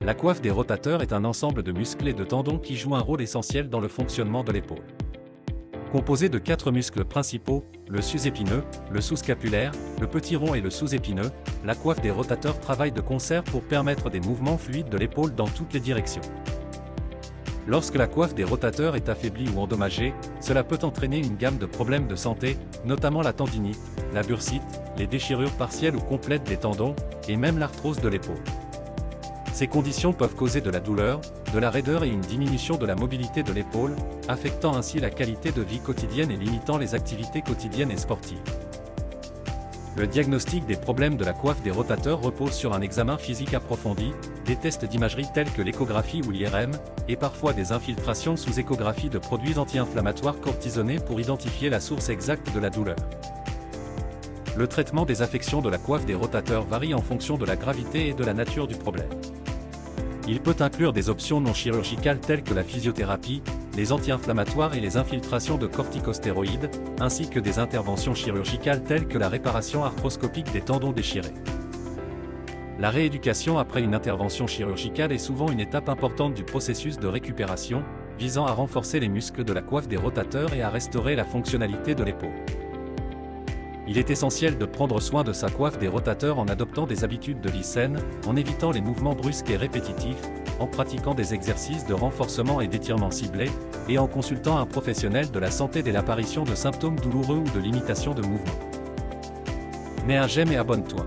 La coiffe des rotateurs est un ensemble de muscles et de tendons qui jouent un rôle essentiel dans le fonctionnement de l'épaule. Composé de 4 muscles principaux, le sus-épineux, le sous-scapulaire, le petit rond et le sous-épineux, la coiffe des rotateurs travaille de concert pour permettre des mouvements fluides de l'épaule dans toutes les directions. Lorsque la coiffe des rotateurs est affaiblie ou endommagée, cela peut entraîner une gamme de problèmes de santé, notamment la tendinite, la bursite, les déchirures partielles ou complètes des tendons, et même l'arthrose de l'épaule. Ces conditions peuvent causer de la douleur, de la raideur et une diminution de la mobilité de l'épaule, affectant ainsi la qualité de vie quotidienne et limitant les activités quotidiennes et sportives. Le diagnostic des problèmes de la coiffe des rotateurs repose sur un examen physique approfondi, des tests d'imagerie tels que l'échographie ou l'IRM, et parfois des infiltrations sous échographie de produits anti-inflammatoires cortisonnés pour identifier la source exacte de la douleur. Le traitement des affections de la coiffe des rotateurs varie en fonction de la gravité et de la nature du problème. Il peut inclure des options non chirurgicales telles que la physiothérapie, les anti-inflammatoires et les infiltrations de corticostéroïdes, ainsi que des interventions chirurgicales telles que la réparation arthroscopique des tendons déchirés. La rééducation après une intervention chirurgicale est souvent une étape importante du processus de récupération, visant à renforcer les muscles de la coiffe des rotateurs et à restaurer la fonctionnalité de l'épaule. Il est essentiel de prendre soin de sa coiffe des rotateurs en adoptant des habitudes de vie saines, en évitant les mouvements brusques et répétitifs, en pratiquant des exercices de renforcement et d'étirement ciblés, et en consultant un professionnel de la santé dès l'apparition de symptômes douloureux ou de limitation de mouvement. Mets un j'aime et abonne-toi.